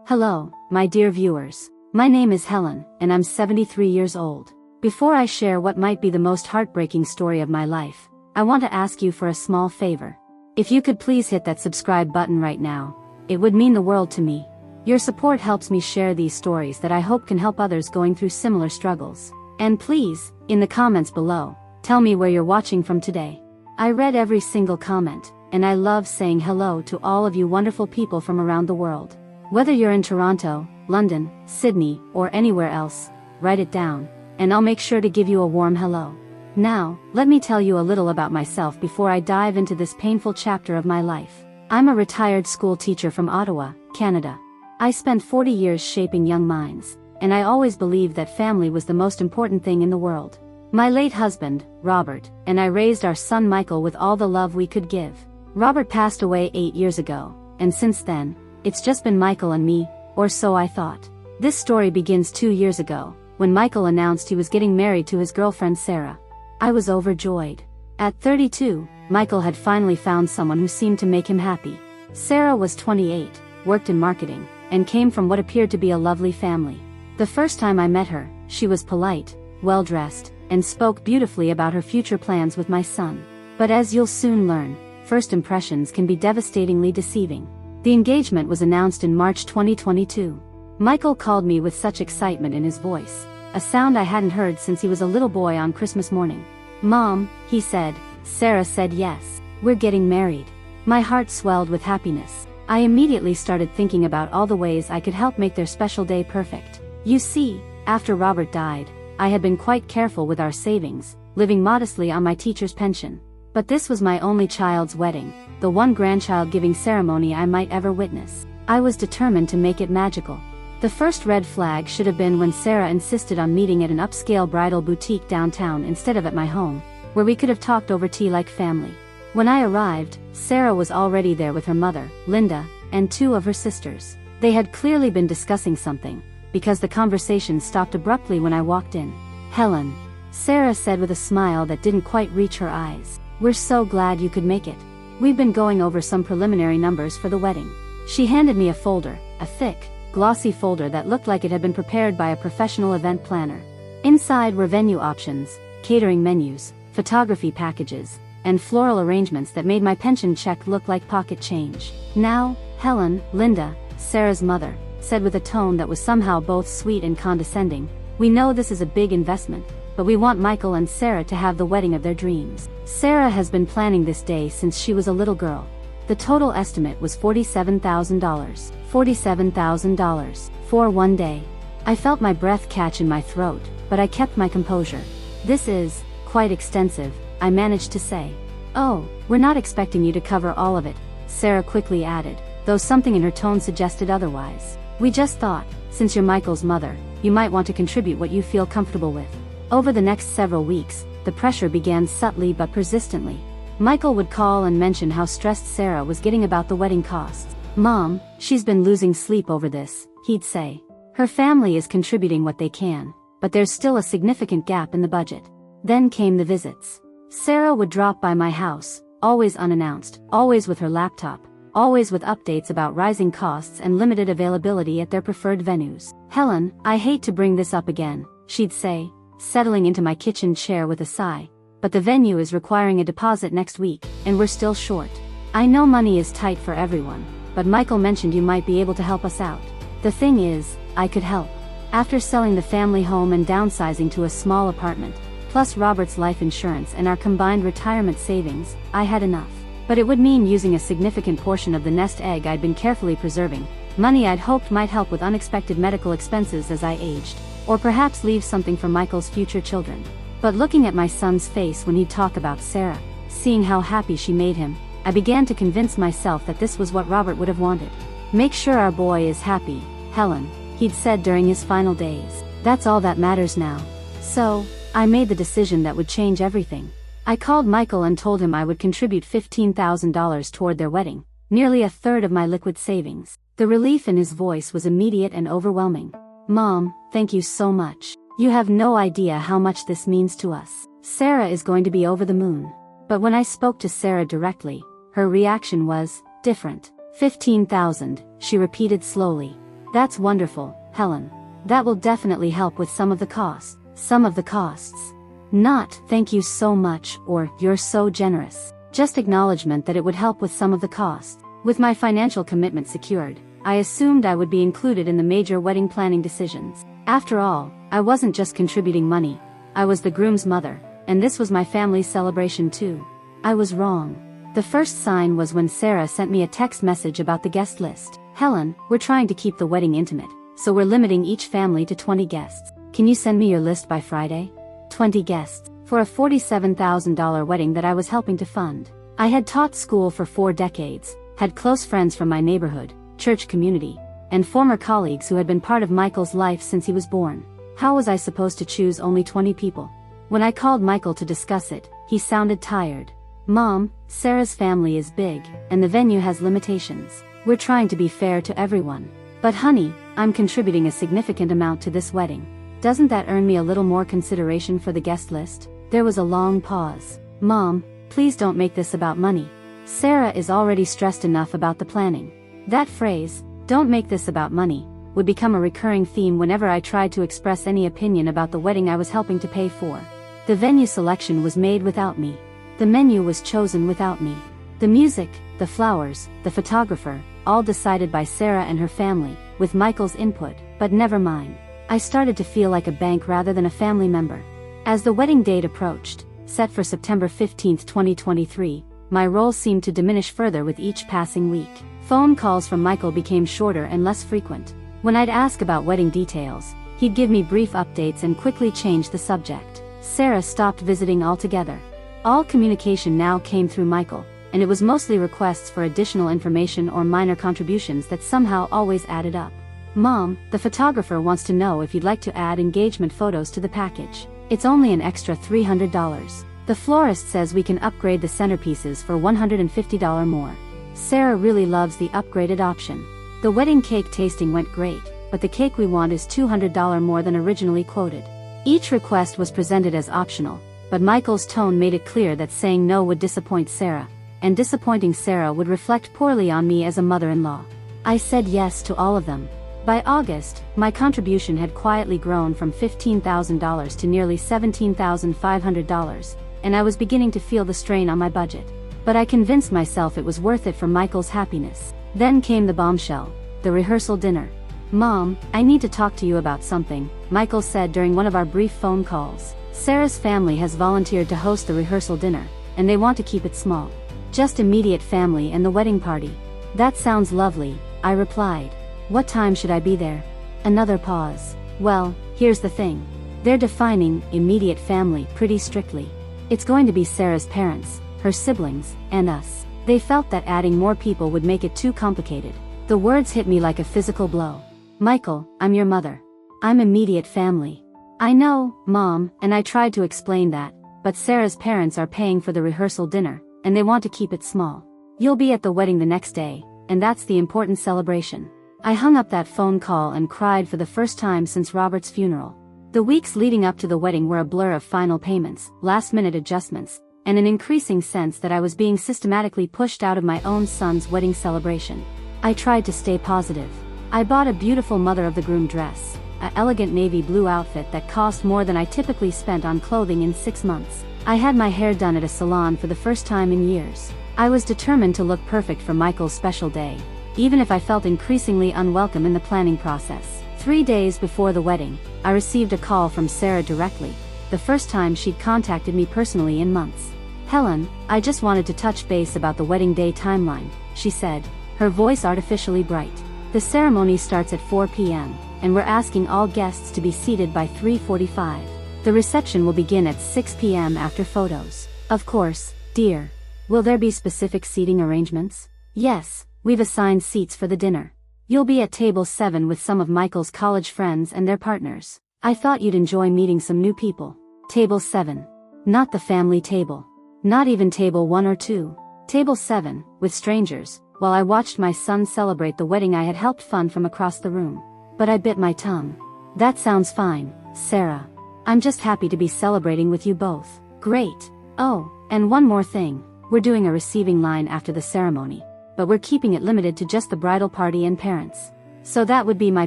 Hello, my dear viewers. My name is Helen, and I'm 73 years old. Before I share what might be the most heartbreaking story of my life, I want to ask you for a small favor. If you could please hit that subscribe button right now, it would mean the world to me. Your support helps me share these stories that I hope can help others going through similar struggles. And please, in the comments below, tell me where you're watching from today. I read every single comment, and I love saying hello to all of you wonderful people from around the world. Whether you're in Toronto, London, Sydney, or anywhere else, write it down, and I'll make sure to give you a warm hello. Now, let me tell you a little about myself before I dive into this painful chapter of my life. I'm a retired school teacher from Ottawa, Canada. I spent 40 years shaping young minds, and I always believed that family was the most important thing in the world. My late husband, Robert, and I raised our son Michael with all the love we could give. Robert passed away 8 years ago, and since then, it's just been Michael and me, or so I thought. This story begins 2 years ago, when Michael announced he was getting married to his girlfriend Sarah. I was overjoyed. At 32, Michael had finally found someone who seemed to make him happy. Sarah was 28, worked in marketing, and came from what appeared to be a lovely family. The first time I met her, she was polite, well-dressed, and spoke beautifully about her future plans with my son. But as you'll soon learn, first impressions can be devastatingly deceiving. The engagement was announced in March 2022. Michael called me with such excitement in his voice, a sound I hadn't heard since he was a little boy on Christmas morning. "Mom," he said, "Sarah said yes. We're getting married." My heart swelled with happiness. I immediately started thinking about all the ways I could help make their special day perfect. You see, after Robert died, I had been quite careful with our savings, living modestly on my teacher's pension. But this was my only child's wedding, the one grandchild-giving ceremony I might ever witness. I was determined to make it magical. The first red flag should have been when Sarah insisted on meeting at an upscale bridal boutique downtown instead of at my home, where we could have talked over tea like family. When I arrived, Sarah was already there with her mother, Linda, and 2 of her sisters. They had clearly been discussing something, because the conversation stopped abruptly when I walked in. "Helen," Sarah said with a smile that didn't quite reach her eyes, "we're so glad you could make it. We've been going over some preliminary numbers for the wedding." She handed me a folder, a thick, glossy folder that looked like it had been prepared by a professional event planner. Inside were venue options, catering menus, photography packages, and floral arrangements that made my pension check look like pocket change. "Now, Helen," Linda, Sarah's mother, said with a tone that was somehow both sweet and condescending, "we know this is a big investment, but we want Michael and Sarah to have the wedding of their dreams. Sarah has been planning this day since she was a little girl." The total estimate was $47,000. $47,000 for one day. I felt my breath catch in my throat, but I kept my composure. "This is quite extensive," I managed to say. "Oh, we're not expecting you to cover all of it," Sarah quickly added, though something in her tone suggested otherwise. "We just thought, since you're Michael's mother, you might want to contribute what you feel comfortable with." Over the next several weeks, the pressure began subtly but persistently. Michael would call and mention how stressed Sarah was getting about the wedding costs. "Mom, she's been losing sleep over this," he'd say. "Her family is contributing what they can, but there's still a significant gap in the budget." Then came the visits. Sarah would drop by my house, always unannounced, always with her laptop, always with updates about rising costs and limited availability at their preferred venues. "Helen, I hate to bring this up again," she'd say, settling into my kitchen chair with a sigh, "but the venue is requiring a deposit next week, and we're still short. I know money is tight for everyone, but Michael mentioned you might be able to help us out." The thing is, I could help. After selling the family home and downsizing to a small apartment, plus Robert's life insurance and our combined retirement savings, I had enough. But it would mean using a significant portion of the nest egg I'd been carefully preserving, money I'd hoped might help with unexpected medical expenses as I aged, or perhaps leave something for Michael's future children. But looking at my son's face when he'd talk about Sarah, seeing how happy she made him, I began to convince myself that this was what Robert would have wanted. "Make sure our boy is happy, Helen," he'd said during his final days. "That's all that matters now." So, I made the decision that would change everything. I called Michael and told him I would contribute $15,000 toward their wedding, nearly a third of my liquid savings. The relief in his voice was immediate and overwhelming. "Mom, thank you so much. You have no idea how much this means to us. Sarah is going to be over the moon." But when I spoke to Sarah directly, her reaction was different. 15,000, she repeated slowly. That's wonderful, Helen. That will definitely help with some of the costs. Some of the costs. Not, thank you so much, or, you're so generous. Just acknowledgement that it would help with some of the costs. With my financial commitment secured, I assumed I would be included in the major wedding planning decisions. After all, I wasn't just contributing money. I was the groom's mother, and this was my family's celebration too. I was wrong. The first sign was when Sarah sent me a text message about the guest list. Helen, we're trying to keep the wedding intimate, so we're limiting each family to 20 guests. Can you send me your list by Friday? 20 guests, for a $47,000 wedding that I was helping to fund. I had taught school for 4 decades, had close friends from my neighborhood, church community, and former colleagues who had been part of Michael's life since he was born. How was I supposed to choose only 20 people? When I called Michael to discuss it, he sounded tired. Mom, Sarah's family is big, and the venue has limitations. We're trying to be fair to everyone. But honey, I'm contributing a significant amount to this wedding. Doesn't that earn me a little more consideration for the guest list? There was a long pause. Mom, please don't make this about money. Sarah is already stressed enough about the planning. That phrase, don't make this about money, would become a recurring theme whenever I tried to express any opinion about the wedding I was helping to pay for. The venue selection was made without me. The menu was chosen without me. The music, the flowers, the photographer, all decided by Sarah and her family, with Michael's input, but never mine. I started to feel like a bank rather than a family member. As the wedding date approached, set for September 15, 2023, my role seemed to diminish further with each passing week. Phone calls from Michael became shorter and less frequent. When I'd ask about wedding details, he'd give me brief updates and quickly change the subject. Sarah stopped visiting altogether. All communication now came through Michael, and it was mostly requests for additional information or minor contributions that somehow always added up. Mom, the photographer wants to know if you'd like to add engagement photos to the package. It's only an extra $300. The florist says we can upgrade the centerpieces for $150 more. Sarah really loves the upgraded option. The wedding cake tasting went great, but the cake we want is $200 more than originally quoted. Each request was presented as optional, but Michael's tone made it clear that saying no would disappoint Sarah, and disappointing Sarah would reflect poorly on me as a mother-in-law. I said yes to all of them. By August, my contribution had quietly grown from $15,000 to nearly $17,500, and I was beginning to feel the strain on my budget. But I convinced myself it was worth it for Michael's happiness. Then came the bombshell, the rehearsal dinner. Mom, I need to talk to you about something, Michael said during one of our brief phone calls. Sarah's family has volunteered to host the rehearsal dinner, and they want to keep it small. Just immediate family and the wedding party. That sounds lovely, I replied. What time should I be there? Another pause. Well, here's the thing. They're defining immediate family pretty strictly. It's going to be Sarah's parents, her siblings, and us. They felt that adding more people would make it too complicated. The words hit me like a physical blow. Michael, I'm your mother. I'm immediate family. I know, Mom, and I tried to explain that, but Sarah's parents are paying for the rehearsal dinner, and they want to keep it small. You'll be at the wedding the next day, and that's the important celebration. I hung up that phone call and cried for the first time since Robert's funeral. The weeks leading up to the wedding were a blur of final payments, last-minute adjustments, and an increasing sense that I was being systematically pushed out of my own son's wedding celebration. I tried to stay positive. I bought a beautiful mother-of-the-groom dress, an elegant navy blue outfit that cost more than I typically spent on clothing in 6 months. I had my hair done at a salon for the first time in years. I was determined to look perfect for Michael's special day, even if I felt increasingly unwelcome in the planning process. 3 days before the wedding, I received a call from Sarah directly, the first time she'd contacted me personally in months. Helen, I just wanted to touch base about the wedding day timeline, she said, her voice artificially bright. The ceremony starts at 4 p.m., and we're asking all guests to be seated by 3:45. The reception will begin at 6 p.m. after photos. Of course, dear. Will there be specific seating arrangements? Yes, we've assigned seats for the dinner. You'll be at table 7 with some of Michael's college friends and their partners. I thought you'd enjoy meeting some new people. Table 7. Not the family table. Not even table 1 or 2. Table 7, with strangers, while I watched my son celebrate the wedding I had helped fund from across the room. But I bit my tongue. That sounds fine, Sarah. I'm just happy to be celebrating with you both. Great. Oh, and one more thing. We're doing a receiving line after the ceremony, but we're keeping it limited to just the bridal party and parents. So that would be my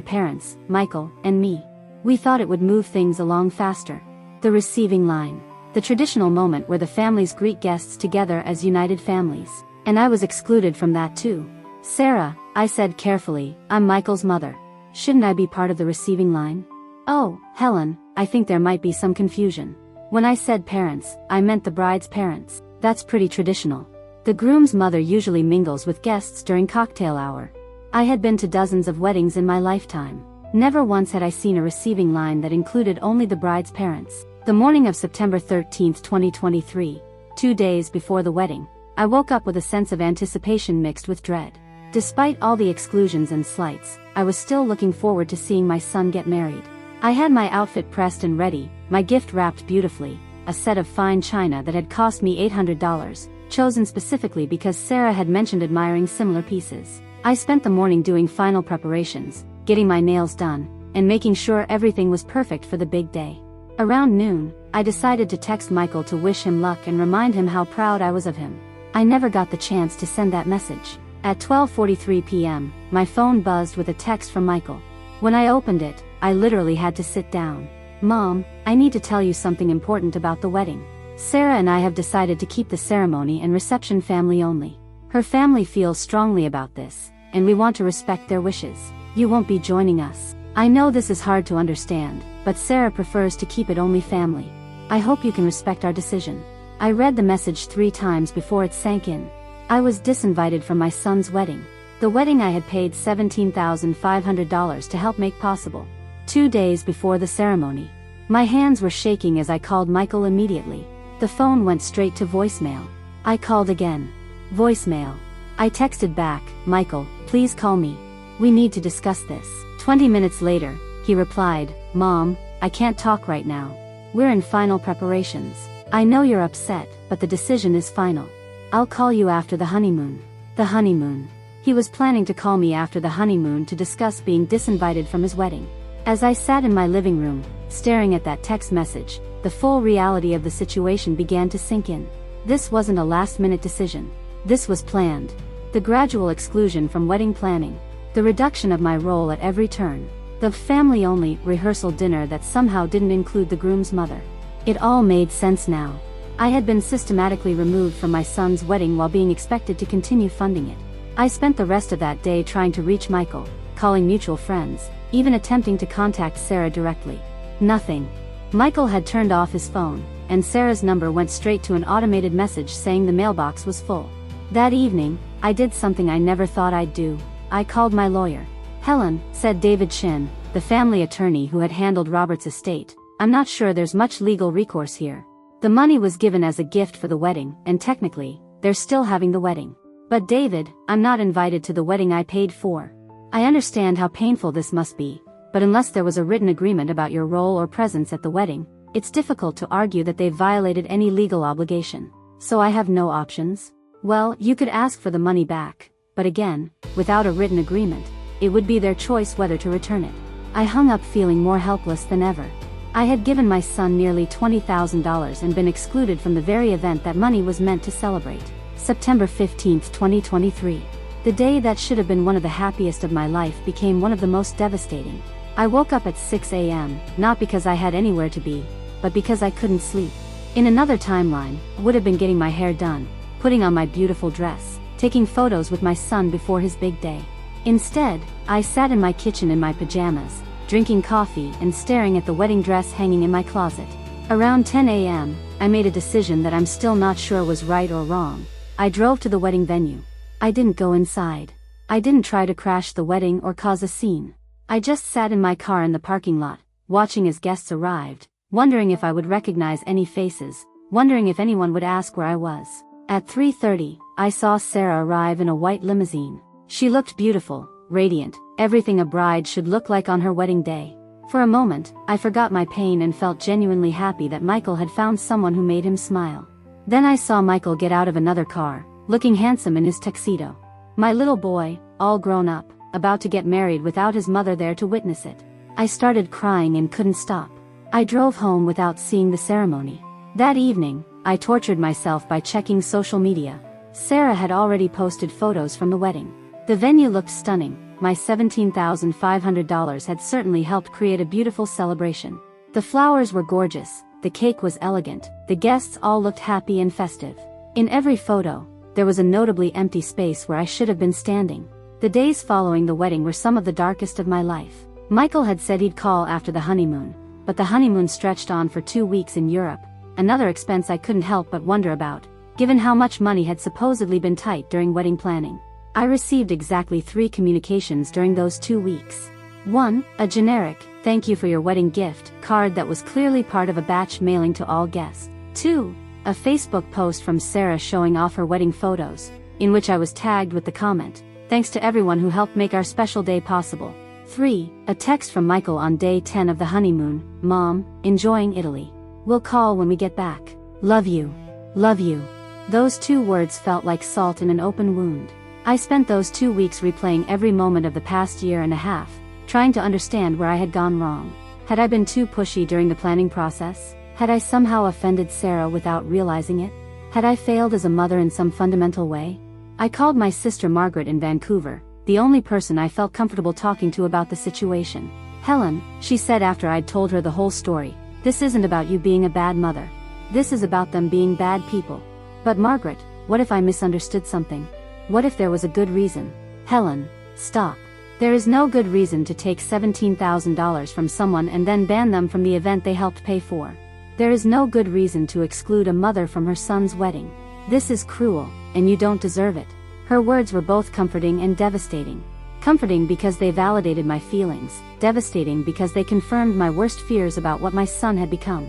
parents, Michael, and me. We thought it would move things along faster. The receiving line. The traditional moment where the families greet guests together as united families. And I was excluded from that too. Sarah, I said carefully, I'm Michael's mother. Shouldn't I be part of the receiving line? Oh, Helen, I think there might be some confusion. When I said parents, I meant the bride's parents. That's pretty traditional. The groom's mother usually mingles with guests during cocktail hour. I had been to dozens of weddings in my lifetime. Never once had I seen a receiving line that included only the bride's parents. The morning of September 13, 2023, 2 days before the wedding, I woke up with a sense of anticipation mixed with dread. Despite all the exclusions and slights, I was still looking forward to seeing my son get married. I had my outfit pressed and ready, my gift wrapped beautifully, a set of fine china that had cost me $800, chosen specifically because Sarah had mentioned admiring similar pieces. I spent the morning doing final preparations, getting my nails done, and making sure everything was perfect for the big day. Around noon, I decided to text Michael to wish him luck and remind him how proud I was of him. I never got the chance to send that message. At 12:43 p.m., my phone buzzed with a text from Michael. When I opened it, I literally had to sit down. Mom, I need to tell you something important about the wedding. Sarah and I have decided to keep the ceremony and reception family only. Her family feels strongly about this, and we want to respect their wishes. You won't be joining us. I know this is hard to understand, but Sarah prefers to keep it only family. I hope you can respect our decision. I read the message 3 times before it sank in. I was disinvited from my son's wedding. The wedding I had paid $17,500 to help make possible. 2 days before the ceremony. My hands were shaking as I called Michael immediately. The phone went straight to voicemail. I called again. Voicemail. I texted back, Michael, please call me. We need to discuss this. 20 minutes later, he replied, Mom, I can't talk right now. We're in final preparations. I know you're upset, but the decision is final. I'll call you after the honeymoon. The honeymoon. He was planning to call me after the honeymoon to discuss being disinvited from his wedding. As I sat in my living room, staring at that text message, the full reality of the situation began to sink in. This wasn't a last-minute decision. This was planned. The gradual exclusion from wedding planning. The reduction of my role at every turn. The family-only rehearsal dinner that somehow didn't include the groom's mother. It all made sense now. I had been systematically removed from my son's wedding while being expected to continue funding it. I spent the rest of that day trying to reach Michael, calling mutual friends, even attempting to contact Sarah directly. Nothing. Michael had turned off his phone, and Sarah's number went straight to an automated message saying the mailbox was full. That evening, I did something I never thought I'd do. I called my lawyer. Helen, said David Shin, the family attorney who had handled Robert's estate, I'm not sure there's much legal recourse here. The money was given as a gift for the wedding, and technically, they're still having the wedding. But David, I'm not invited to the wedding I paid for. I understand how painful this must be, but unless there was a written agreement about your role or presence at the wedding, it's difficult to argue that they've violated any legal obligation. So I have no options? Well, you could ask for the money back, but again, without a written agreement, it would be their choice whether to return it. I hung up feeling more helpless than ever. I had given my son nearly $20,000 and been excluded from the very event that money was meant to celebrate. September 15, 2023. The day that should have been one of the happiest of my life became one of the most devastating. I woke up at 6 a.m., not because I had anywhere to be, but because I couldn't sleep. In another timeline, I would have been getting my hair done, putting on my beautiful dress, taking photos with my son before his big day. Instead, I sat in my kitchen in my pajamas, drinking coffee and staring at the wedding dress hanging in my closet. Around 10 a.m., I made a decision that I'm still not sure was right or wrong. I drove to the wedding venue. I didn't go inside. I didn't try to crash the wedding or cause a scene. I just sat in my car in the parking lot, watching as guests arrived, wondering if I would recognize any faces, wondering if anyone would ask where I was. At 3:30, I saw Sarah arrive in a white limousine. She looked beautiful, radiant, everything a bride should look like on her wedding day. For a moment, I forgot my pain and felt genuinely happy that Michael had found someone who made him smile. Then I saw Michael get out of another car, looking handsome in his tuxedo. My little boy, all grown up, about to get married without his mother there to witness it. I started crying and couldn't stop. I drove home without seeing the ceremony. That evening, I tortured myself by checking social media. Sarah had already posted photos from the wedding. The venue looked stunning, my $17,500 had certainly helped create a beautiful celebration. The flowers were gorgeous, the cake was elegant, the guests all looked happy and festive. In every photo, there was a notably empty space where I should have been standing. The days following the wedding were some of the darkest of my life. Michael had said he'd call after the honeymoon, but the honeymoon stretched on for 2 weeks in Europe, another expense I couldn't help but wonder about, given how much money had supposedly been tight during wedding planning. I received exactly 3 communications during those 2 weeks. 1. A generic, "Thank you for your wedding gift" card that was clearly part of a batch mailing to all guests. 2. A Facebook post from Sarah showing off her wedding photos, in which I was tagged with the comment, "Thanks to everyone who helped make our special day possible." 3. A text from Michael on day 10 of the honeymoon, "Mom, enjoying Italy. We'll call when we get back. Love you. Love you." Those 2 words felt like salt in an open wound. I spent those 2 weeks replaying every moment of the past year and a half, trying to understand where I had gone wrong. Had I been too pushy during the planning process? Had I somehow offended Sarah without realizing it? Had I failed as a mother in some fundamental way? I called my sister Margaret in Vancouver, the only person I felt comfortable talking to about the situation. "Helen," she said after I'd told her the whole story, "this isn't about you being a bad mother. This is about them being bad people." "But Margaret, what if I misunderstood something? What if there was a good reason?" "Helen, stop. There is no good reason to take $17,000 from someone and then ban them from the event they helped pay for. There is no good reason to exclude a mother from her son's wedding. This is cruel, and you don't deserve it." Her words were both comforting and devastating. Comforting because they validated my feelings, devastating because they confirmed my worst fears about what my son had become.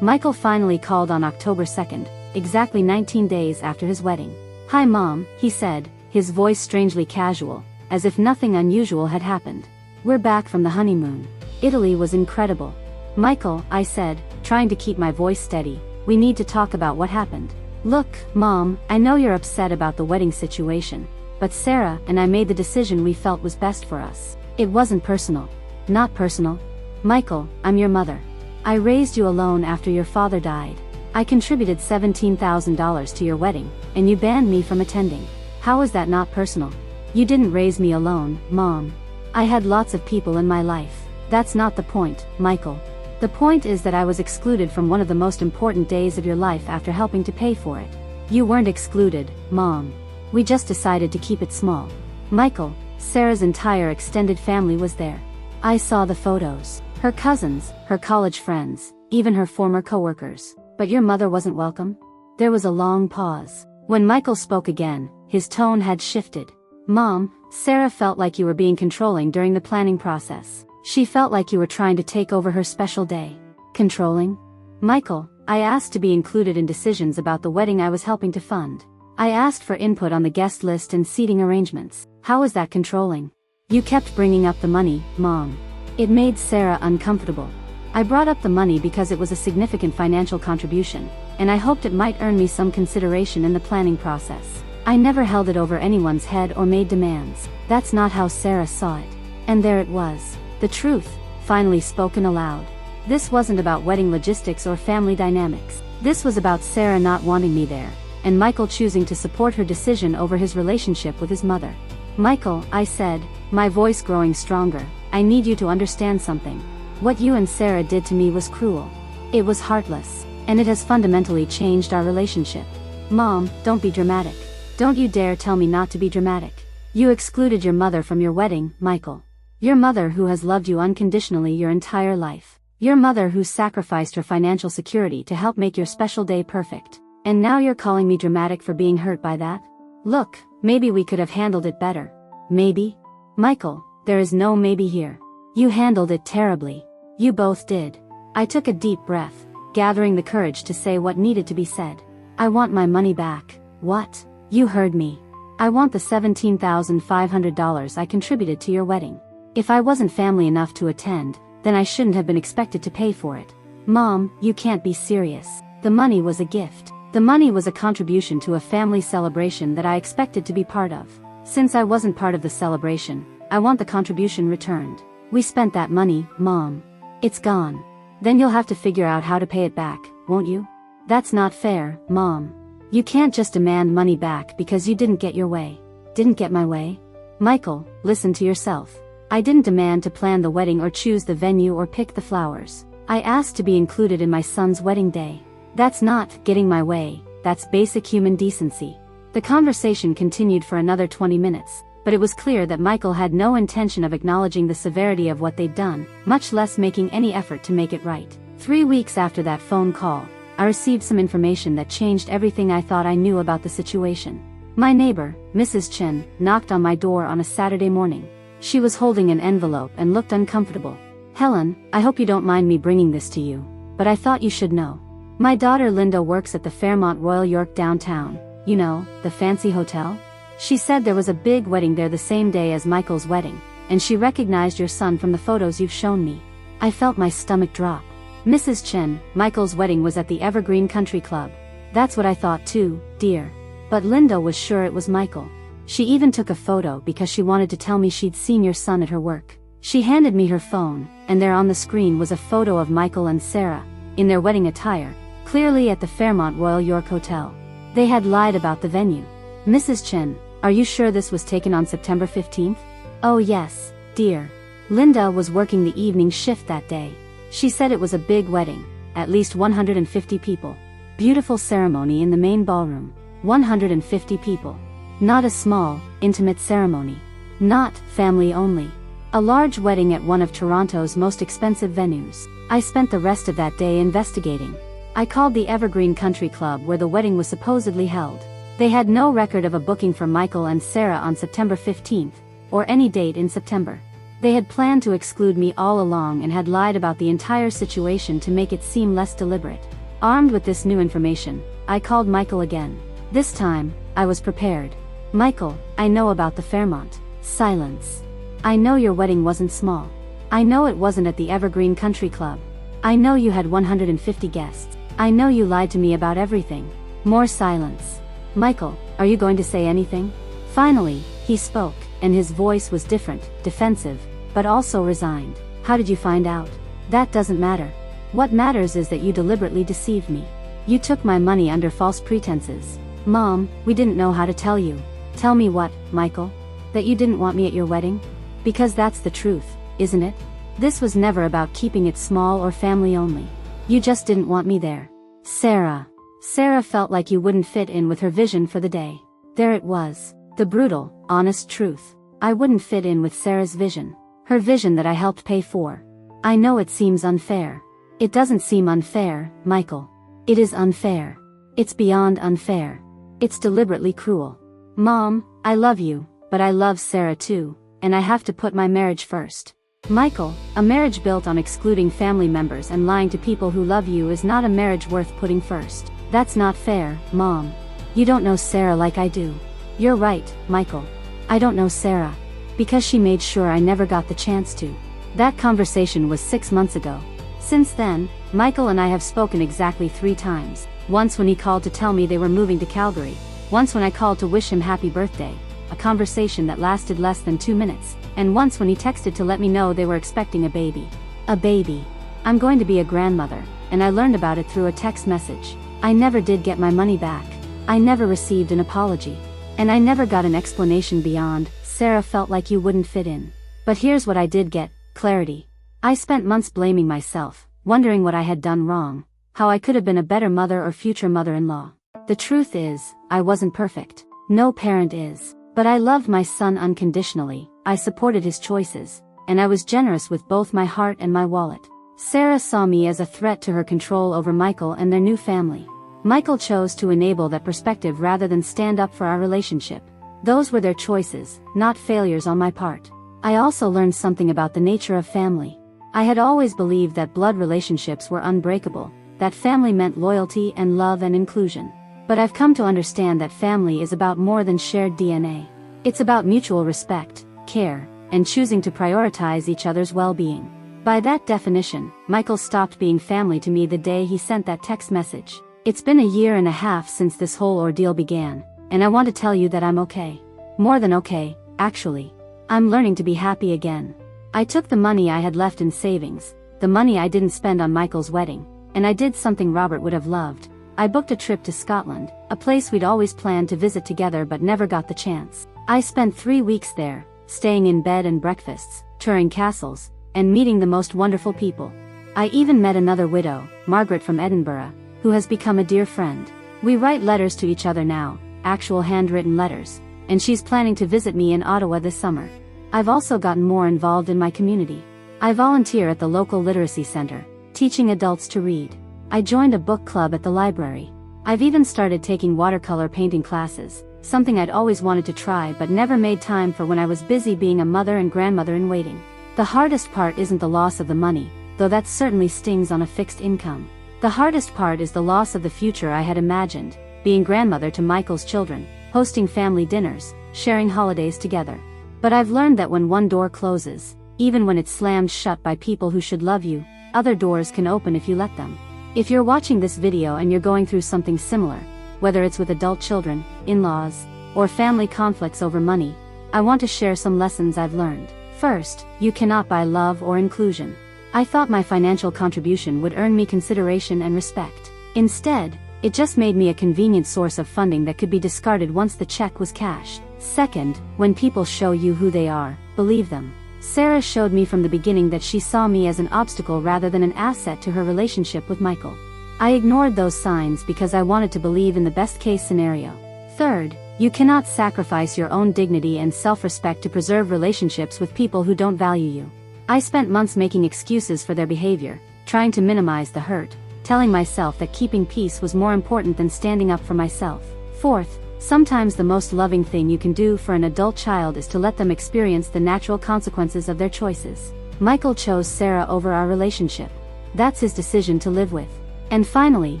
Michael finally called on October 2nd, exactly 19 days after his wedding. "Hi Mom," he said, his voice strangely casual, as if nothing unusual had happened. "We're back from the honeymoon. Italy was incredible." "Michael," I said, trying to keep my voice steady, "we need to talk about what happened." "Look, Mom, I know you're upset about the wedding situation, but Sarah and I made the decision we felt was best for us. It wasn't personal." "Not personal?" "Michael, I'm your mother. I raised you alone after your father died. I contributed $17,000 to your wedding, and you banned me from attending. How is that not personal?" "You didn't raise me alone, Mom. I had lots of people in my life." "That's not the point, Michael. The point is that I was excluded from one of the most important days of your life after helping to pay for it." "You weren't excluded, Mom. We just decided to keep it small." "Michael, Sarah's entire extended family was there. I saw the photos. Her cousins, her college friends, even her former coworkers. But your mother wasn't welcome?" There was a long pause. When Michael spoke again, his tone had shifted. "Mom, Sarah felt like you were being controlling during the planning process. She felt like you were trying to take over her special day." "Controlling?" "Michael, I asked to be included in decisions about the wedding I was helping to fund. I asked for input on the guest list and seating arrangements. How is that controlling?" "You kept bringing up the money, Mom. It made Sarah uncomfortable. I brought up the money because it was a significant financial contribution, and I hoped it might earn me some consideration in the planning process. I never held it over anyone's head or made demands. That's not how Sarah saw it." And there it was. The truth, finally spoken aloud. This wasn't about wedding logistics or family dynamics. This was about Sarah not wanting me there, and Michael choosing to support her decision over his relationship with his mother. "Michael," I said, my voice growing stronger, "I need you to understand something. What you and Sarah did to me was cruel. It was heartless, and it has fundamentally changed our relationship." "Mom, don't be dramatic. Don't you dare tell me not to be dramatic. You excluded your mother from your wedding, Michael. Your mother who has loved you unconditionally your entire life. Your mother who sacrificed her financial security to help make your special day perfect. And now you're calling me dramatic for being hurt by that? Look, maybe we could have handled it better. Maybe?" "Michael, there is no maybe here. You handled it terribly. You both did." I took a deep breath, gathering the courage to say what needed to be said. "I want my money back." "What?" "You heard me. I want the $17,500 I contributed to your wedding. If I wasn't family enough to attend, then I shouldn't have been expected to pay for it." "Mom, you can't be serious. The money was a gift. The money was a contribution to a family celebration that I expected to be part of. Since I wasn't part of the celebration, I want the contribution returned. We spent that money, Mom. It's gone. Then you'll have to figure out how to pay it back, won't you?" "That's not fair, Mom. You can't just demand money back because you didn't get your way." "Didn't get my way?" Michael, listen to yourself. I didn't demand to plan the wedding or choose the venue or pick the flowers. I asked to be included in my son's wedding day. That's not getting my way, that's basic human decency. The conversation continued for another 20 minutes, but it was clear that Michael had no intention of acknowledging the severity of what they'd done, much less making any effort to make it right. 3 weeks after that phone call, I received some information that changed everything I thought I knew about the situation. My neighbor, Mrs. Chen, knocked on my door on a Saturday morning. She was holding an envelope and looked uncomfortable. Helen, I hope you don't mind me bringing this to you, but I thought you should know. My daughter Linda works at the Fairmont Royal York downtown, you know, the fancy hotel. She said there was a big wedding there the same day as Michael's wedding, and she recognized your son from the photos you've shown me. I felt my stomach drop. Mrs. Chen, Michael's wedding was at the Evergreen Country Club. That's what I thought too, dear. But Linda was sure it was Michael. She even took a photo because she wanted to tell me she'd seen your son at her work. She handed me her phone, and there on the screen was a photo of Michael and Sarah, in their wedding attire, clearly at the Fairmont Royal York Hotel. They had lied about the venue. Mrs. Chen, are you sure this was taken on September 15th? Oh yes, dear. Linda was working the evening shift that day. She said it was a big wedding, at least 150 people. Beautiful ceremony in the main ballroom. 150 people. Not a small, intimate ceremony. Not family only. A large wedding at one of Toronto's most expensive venues. I spent the rest of that day investigating. I called the Evergreen Country Club where the wedding was supposedly held. They had no record of a booking for Michael and Sarah on September 15th, or any date in September. They had planned to exclude me all along and had lied about the entire situation to make it seem less deliberate. Armed with this new information, I called Michael again. This time, I was prepared. Michael, I know about the Fairmont. Silence. I know your wedding wasn't small. I know it wasn't at the Evergreen Country Club. I know you had 150 guests. I know you lied to me about everything. More silence. Michael, are you going to say anything? Finally, he spoke, and his voice was different, defensive, but also resigned. How did you find out? That doesn't matter. What matters is that you deliberately deceived me. You took my money under false pretenses. Mom, we didn't know how to tell you. Tell me what, Michael? That you didn't want me at your wedding? Because that's the truth, isn't it? This was never about keeping it small or family only. You just didn't want me there. Sarah. Sarah felt like you wouldn't fit in with her vision for the day. There it was. The brutal, honest truth. I wouldn't fit in with Sarah's vision. Her vision that I helped pay for. I know it seems unfair. It doesn't seem unfair, Michael. It is unfair. It's beyond unfair. It's deliberately cruel. Mom, I love you, but I love Sarah too, and I have to put my marriage first. Michael, a marriage built on excluding family members and lying to people who love you is not a marriage worth putting first. That's not fair, Mom. You don't know Sarah like I do. You're right, Michael. I don't know Sarah. Because she made sure I never got the chance to. That conversation was 6 months ago. Since then, Michael and I have spoken exactly 3 times. Once when he called to tell me they were moving to Calgary. Once when I called to wish him happy birthday. A conversation that lasted less than 2 minutes. And once when he texted to let me know they were expecting a baby. A baby. I'm going to be a grandmother, and I learned about it through a text message. I never did get my money back. I never received an apology. And I never got an explanation beyond, Sarah felt like you wouldn't fit in. But here's what I did get, clarity. I spent months blaming myself, wondering what I had done wrong, how I could have been a better mother or future mother-in-law. The truth is, I wasn't perfect. No parent is. But I loved my son unconditionally, I supported his choices, and I was generous with both my heart and my wallet. Sarah saw me as a threat to her control over Michael and their new family. Michael chose to enable that perspective rather than stand up for our relationship. Those were their choices, not failures on my part. I also learned something about the nature of family. I had always believed that blood relationships were unbreakable, that family meant loyalty and love and inclusion. But I've come to understand that family is about more than shared DNA. It's about mutual respect, care, and choosing to prioritize each other's well-being. By that definition, Michael stopped being family to me the day he sent that text message. It's been a year and a half since this whole ordeal began, and I want to tell you that I'm okay. More than okay, actually. I'm learning to be happy again. I took the money I had left in savings, the money I didn't spend on Michael's wedding, and I did something Robert would have loved. I booked a trip to Scotland, a place we'd always planned to visit together but never got the chance. I spent 3 weeks there, staying in bed and breakfasts, touring castles, and meeting the most wonderful people. I even met another widow, Margaret from Edinburgh, who has become a dear friend. We write letters to each other now, actual handwritten letters, and she's planning to visit me in Ottawa this summer. I've also gotten more involved in my community. I volunteer at the local literacy center, teaching adults to read. I joined a book club at the library. I've even started taking watercolor painting classes, something I'd always wanted to try but never made time for when I was busy being a mother and grandmother in waiting. The hardest part isn't the loss of the money, though that certainly stings on a fixed income. The hardest part is the loss of the future I had imagined, being grandmother to Michael's children, hosting family dinners, sharing holidays together. But I've learned that when one door closes, even when it's slammed shut by people who should love you, other doors can open if you let them. If you're watching this video and you're going through something similar, whether it's with adult children, in-laws, or family conflicts over money, I want to share some lessons I've learned. First, you cannot buy love or inclusion. I thought my financial contribution would earn me consideration and respect. Instead, it just made me a convenient source of funding that could be discarded once the check was cashed. Second, when people show you who they are, believe them. Sarah showed me from the beginning that she saw me as an obstacle rather than an asset to her relationship with Michael. I ignored those signs because I wanted to believe in the best-case scenario. Third, you cannot sacrifice your own dignity and self-respect to preserve relationships with people who don't value you. I spent months making excuses for their behavior, trying to minimize the hurt, telling myself that keeping peace was more important than standing up for myself. Fourth, sometimes the most loving thing you can do for an adult child is to let them experience the natural consequences of their choices. Michael chose Sarah over our relationship. That's his decision to live with. And finally,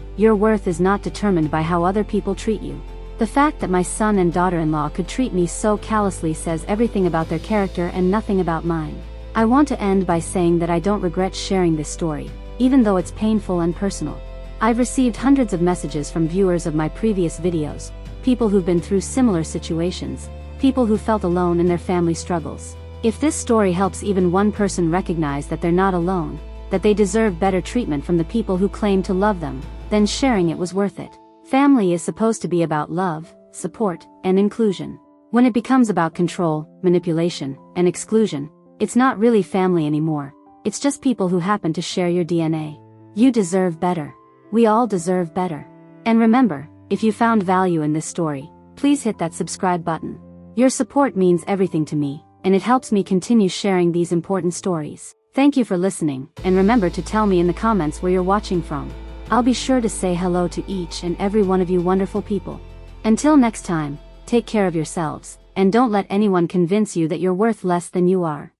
your worth is not determined by how other people treat you. The fact that my son and daughter-in-law could treat me so callously says everything about their character and nothing about mine. I want to end by saying that I don't regret sharing this story, even though it's painful and personal. I've received hundreds of messages from viewers of my previous videos, people who've been through similar situations, people who felt alone in their family struggles. If this story helps even one person recognize that they're not alone, that they deserve better treatment from the people who claim to love them, then sharing it was worth it. Family is supposed to be about love, support, and inclusion. When it becomes about control, manipulation, and exclusion, it's not really family anymore. It's just people who happen to share your DNA. You deserve better. We all deserve better. And remember, if you found value in this story, please hit that subscribe button. Your support means everything to me, and it helps me continue sharing these important stories. Thank you for listening, and remember to tell me in the comments where you're watching from. I'll be sure to say hello to each and every one of you wonderful people. Until next time, take care of yourselves, and don't let anyone convince you that you're worth less than you are.